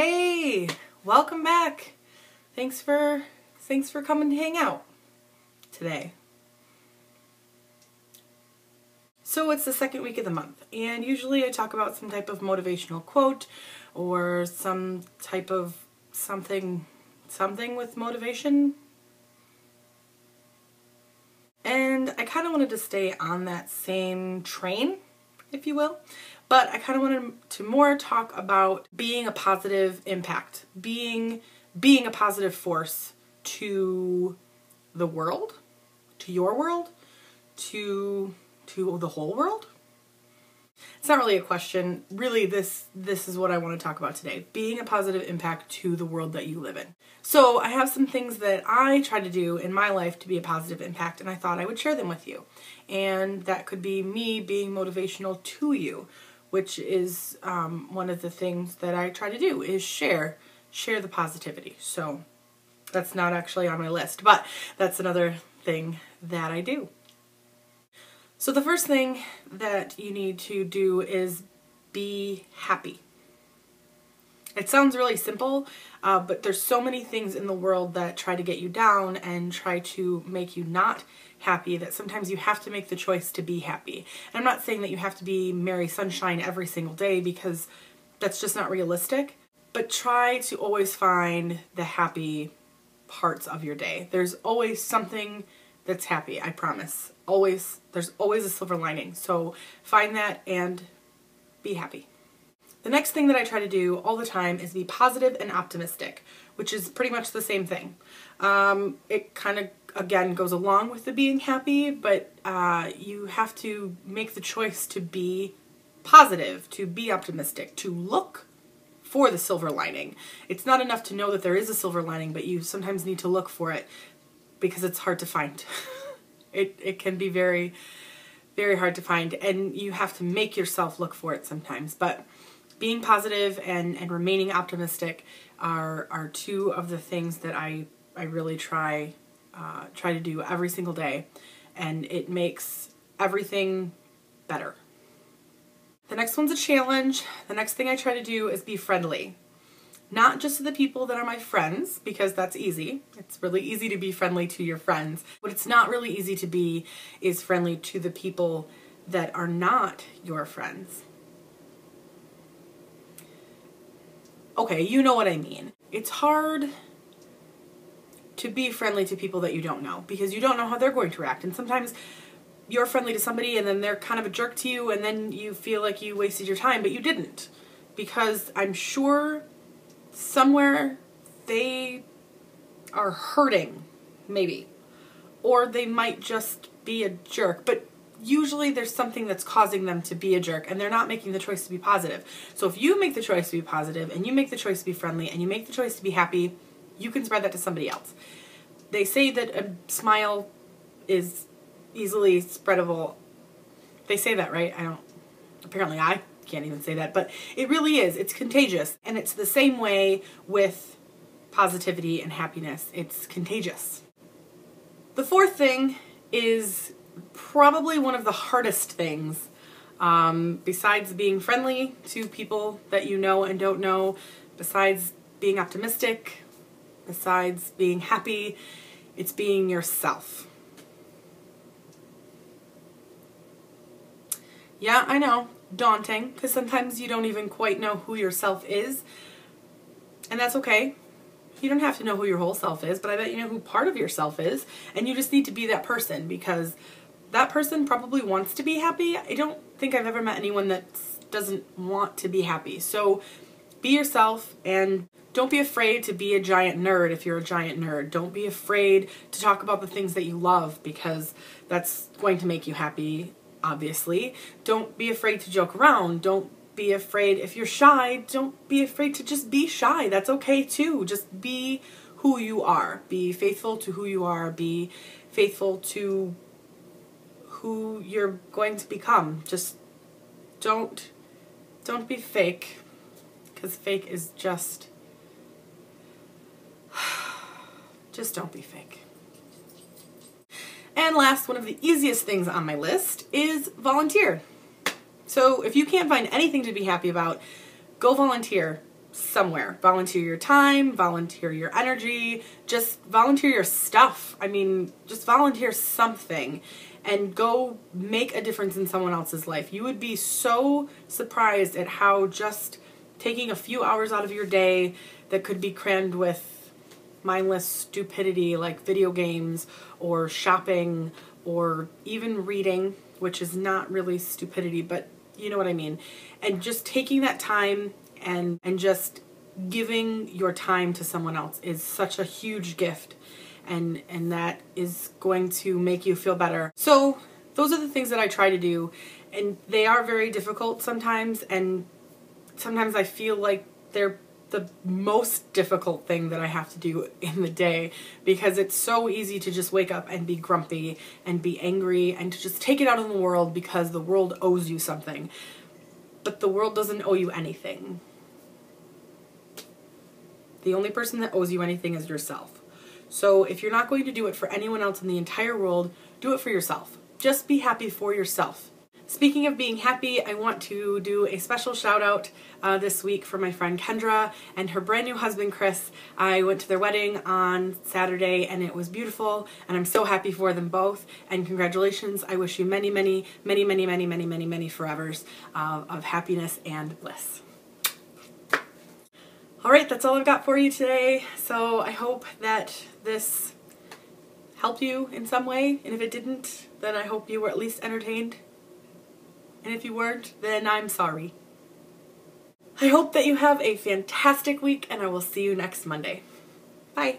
Hey, welcome back. Thanks for coming to hang out today. So it's the second week of the month, and usually I talk about some type of motivational quote or some type of something with motivation. And I kind of wanted to stay on that same train, if you will. But I kind of wanted to more talk about being a positive impact, being a positive force to the world, to your world, to the whole world. It's not really a question. Really, this is what I want to talk about today. Being a positive impact to the world that you live in. So I have some things that I try to do in my life to be a positive impact, and I thought I would share them with you. And that could be me being motivational to you, which is one of the things that I try to do is share the positivity. So that's not actually on my list, but that's another thing that I do. So the first thing that you need to do is be happy. It sounds really simple, but there's so many things in the world that try to get you down and try to make you not happy that sometimes you have to make the choice to be happy. And I'm not saying that you have to be merry sunshine every single day, because that's just not realistic, but try to always find the happy parts of your day. There's always something that's happy, I promise. There's always a silver lining. So find that and be happy. The next thing that I try to do all the time is be positive and optimistic, which is pretty much the same thing. It kind of, again, goes along with the being happy, but you have to make the choice to be positive, to be optimistic, to look for the silver lining. It's not enough to know that there is a silver lining, but you sometimes need to look for it because it's hard to find. It can be very, very hard to find, and you have to make yourself look for it sometimes. But being positive and remaining optimistic are two of the things that I really try to do every single day, and it makes everything better. The next one's a challenge. The next thing I try to do is be friendly. Not just to the people that are my friends, because that's easy. It's really easy to be friendly to your friends. What it's not really easy to be is friendly to the people that are not your friends. Okay, you know what I mean. It's hard to be friendly to people that you don't know, because you don't know how they're going to react. And sometimes you're friendly to somebody and then they're kind of a jerk to you, and then you feel like you wasted your time, but you didn't. Because I'm sure somewhere they are hurting, maybe. Or they might just be a jerk. But usually there's something that's causing them to be a jerk, and they're not making the choice to be positive. So if you make the choice to be positive, and you make the choice to be friendly, and you make the choice to be happy, you can spread that to somebody else. They say that a smile is easily spreadable. They say that, right? Apparently I can't even say that, but it really is. It's contagious, and it's the same way with positivity and happiness. It's contagious. The fourth thing is probably one of the hardest things, besides being friendly to people that you know and don't know, besides being optimistic, besides being happy, it's being yourself. Yeah, I know, daunting, because sometimes you don't even quite know who yourself is, and that's okay. You don't have to know who your whole self is, but I bet you know who part of yourself is, and you just need to be that person, because that person probably wants to be happy. I don't think I've ever met anyone that doesn't want to be happy. So be yourself, and don't be afraid to be a giant nerd if you're a giant nerd. Don't be afraid to talk about the things that you love, because that's going to make you happy, obviously. Don't be afraid to joke around. Don't be afraid if you're shy. Don't be afraid to just be shy. That's okay too. Just be who you are. Be faithful to who you are. Be faithful to who you're going to become. Just don't be fake, because fake is just don't be fake. And last, one of the easiest things on my list is volunteer. So if you can't find anything to be happy about, go volunteer. somewhere. Volunteer your time, volunteer your energy, just volunteer your stuff. I mean, just volunteer something and go make a difference in someone else's life. You would be so surprised at how just taking a few hours out of your day that could be crammed with mindless stupidity like video games or shopping or even reading, which is not really stupidity, but you know what I mean. And just taking that time and just giving your time to someone else is such a huge gift, and that is going to make you feel better. So those are the things that I try to do, and they are very difficult sometimes, and sometimes I feel like they're the most difficult thing that I have to do in the day, because it's so easy to just wake up and be grumpy and be angry and to just take it out on the world because the world owes you something. But the world doesn't owe you anything. The only person that owes you anything is yourself. So if you're not going to do it for anyone else in the entire world, do it for yourself. Just be happy for yourself. Speaking of being happy, I want to do a special shout out this week for my friend Kendra and her brand new husband Chris. I went to their wedding on Saturday and it was beautiful, and I'm so happy for them both, and congratulations. I wish you many, many, many, many, many, many, many, many forevers of happiness and bliss. Alright, that's all I've got for you today. So I hope that this helped you in some way, and if it didn't, then I hope you were at least entertained. And if you weren't, then I'm sorry. I hope that you have a fantastic week, and I will see you next Monday. Bye.